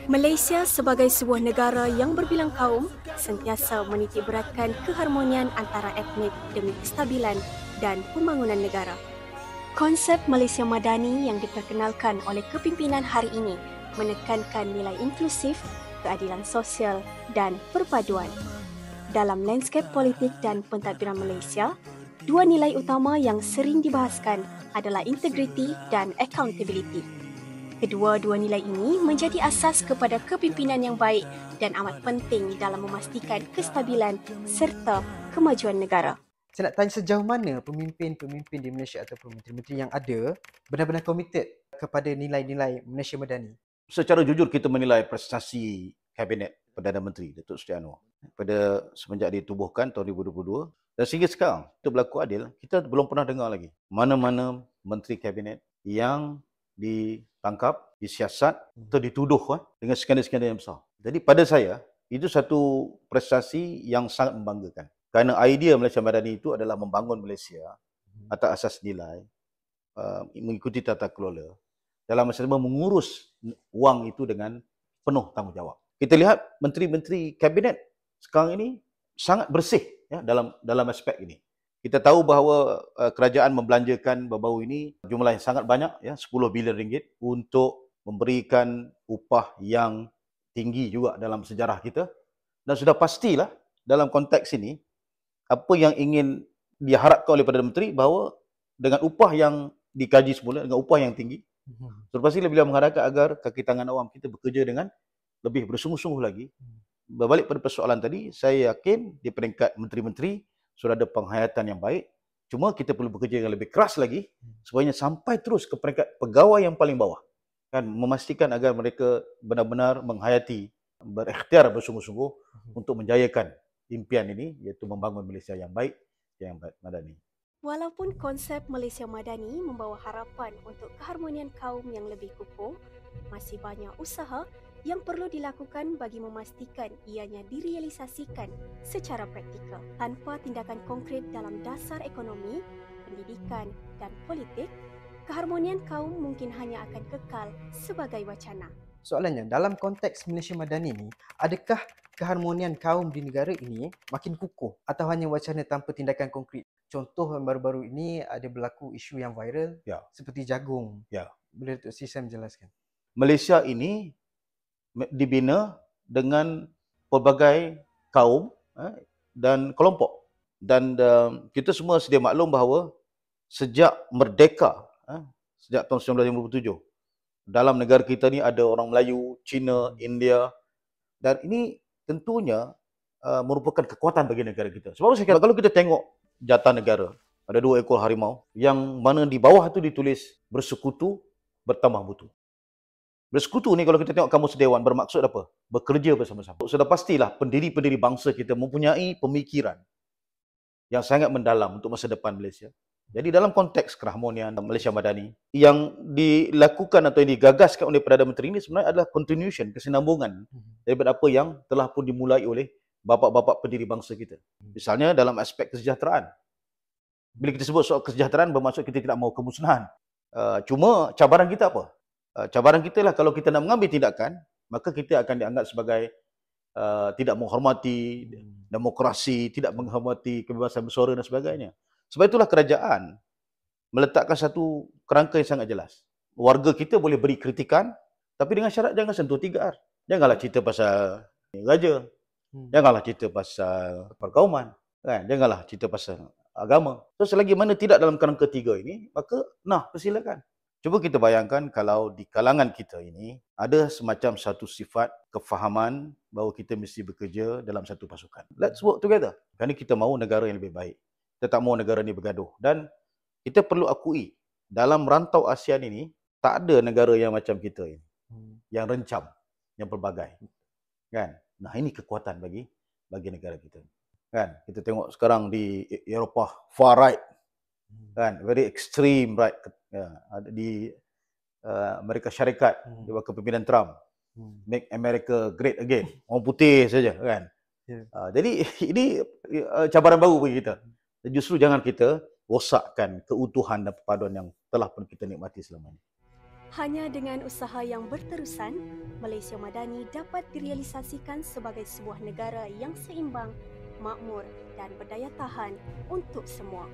Malaysia sebagai sebuah negara yang berbilang kaum sentiasa menitikberatkan keharmonian antara etnik demi kestabilan dan pembangunan negara. Konsep Malaysia Madani yang diperkenalkan oleh kepimpinan hari ini menekankan nilai inklusif, keadilan sosial dan perpaduan. Dalam landscape politik dan pentadbiran Malaysia, dua nilai utama yang sering dibahaskan adalah integriti dan accountability. Kedua-dua nilai ini menjadi asas kepada kepimpinan yang baik dan amat penting dalam memastikan kestabilan serta kemajuan negara. Saya nak tanya sejauh mana pemimpin-pemimpin di Malaysia ataupun menteri-menteri yang ada benar-benar komited kepada nilai-nilai Malaysia Madani? Secara jujur kita menilai prestasi Kabinet Perdana Menteri Datuk Seri Anwar pada semenjak ditubuhkan tahun 2022 dan sehingga sekarang kita berlaku adil, kita belum pernah dengar lagi mana-mana menteri Kabinet yang ditangkap, disiasat atau dituduh dengan skandal-skandal yang besar. Jadi pada saya, itu satu prestasi yang sangat membanggakan. Kerana idea Malaysia Madani itu adalah membangun Malaysia atas asas nilai, mengikuti tata kelola, dalam masa sama mengurus wang itu dengan penuh tanggungjawab. Kita lihat menteri-menteri Kabinet sekarang ini sangat bersih ya, dalam aspek ini. Kita tahu bahawa kerajaan membelanjakan baru-baru ini jumlah yang sangat banyak, ya, 10 bilion ringgit untuk memberikan upah yang tinggi juga dalam sejarah kita. Dan sudah pastilah dalam konteks ini, apa yang ingin diharapkan oleh Perdana Menteri bahawa dengan upah yang dikaji semula, dengan upah yang tinggi, sudah pastilah beliau mengharapkan agar kaki tangan awam kita bekerja dengan lebih bersungguh-sungguh lagi. Berbalik pada persoalan tadi, saya yakin di peringkat menteri-menteri sudah ada penghayatan yang baik. Cuma kita perlu bekerja dengan lebih keras lagi supaya sampai terus ke peringkat pegawai yang paling bawah. Kan, memastikan agar mereka benar-benar menghayati, berikhtiar bersungguh-sungguh untuk menjayakan impian ini, iaitu membangun Malaysia yang baik, yang madani. Walaupun konsep Malaysia Madani membawa harapan untuk keharmonian kaum yang lebih kukuh, masih banyak usaha yang perlu dilakukan bagi memastikan ianya direalisasikan secara praktikal. Tanpa tindakan konkret dalam dasar ekonomi, pendidikan dan politik, keharmonian kaum mungkin hanya akan kekal sebagai wacana. Soalannya, dalam konteks Malaysia Madani ni, adakah keharmonian kaum di negara ini makin kukuh atau hanya wacana tanpa tindakan konkret? Contoh yang baru-baru ini ada berlaku isu yang viral seperti jagung. Boleh Datuk Seri Sam jelaskan? Malaysia ini dibina dengan pelbagai kaum dan kelompok. Dan kita semua sedia maklum bahawa sejak merdeka, sejak tahun 1957, dalam negara kita ni ada orang Melayu, Cina, India, dan ini tentunya merupakan kekuatan bagi negara kita. Sebab saya kata, kalau kita tengok jata negara, ada 2 ekor harimau yang mana di bawah itu ditulis bersekutu, bertambah mutu. Bersekutu ni kalau kita tengok Kamus Dewan bermaksud apa? Bekerja bersama-sama. Sudah pastilah pendiri-pendiri bangsa kita mempunyai pemikiran yang sangat mendalam untuk masa depan Malaysia. Jadi dalam konteks keharmonian Malaysia Madani, yang dilakukan atau yang digagaskan oleh Perdana Menteri ini sebenarnya adalah continuation, kesinambungan daripada apa yang telah pun dimulai oleh bapa-bapa pendiri bangsa kita. Misalnya dalam aspek kesejahteraan. Bila kita sebut soal kesejahteraan, bermaksud kita tidak mahu kemusnahan. Cuma cabaran kita apa? Cabaran kita lah kalau kita nak mengambil tindakan, maka kita akan dianggap sebagai tidak menghormati demokrasi, tidak menghormati kebebasan bersuara dan sebagainya. Sebab itulah kerajaan meletakkan satu kerangka yang sangat jelas. Warga kita boleh beri kritikan, tapi dengan syarat jangan sentuh 3R. Janganlah cerita pasal raja, janganlah cerita pasal perkauman, kan? Janganlah cerita pasal agama. So selagi mana tidak dalam kerangka 3 ini, maka persilakan. Cuba kita bayangkan kalau di kalangan kita ini ada semacam satu sifat kefahaman bahawa kita mesti bekerja dalam satu pasukan. Let's work together. Kerana kita mahu negara yang lebih baik. Kita tak mahu negara ini bergaduh. Dan kita perlu akui, dalam rantau ASEAN ini, tak ada negara yang macam kita ini. Yang rencam, yang pelbagai. Kan? Nah, ini kekuatan bagi negara kita. Kan? Kita tengok sekarang di Eropah, far right. Kan? Very extreme right. Di Amerika Syarikat, di bawah kepimpinan Trump. Make America great again. Orang putih saja. Kan? Jadi, ini cabaran baru bagi kita. Justru jangan kita rosakkan keutuhan dan perpaduan yang telah pun kita nikmati selama ini. Hanya dengan usaha yang berterusan, Malaysia Madani dapat direalisasikan sebagai sebuah negara yang seimbang, makmur dan berdaya tahan untuk semua.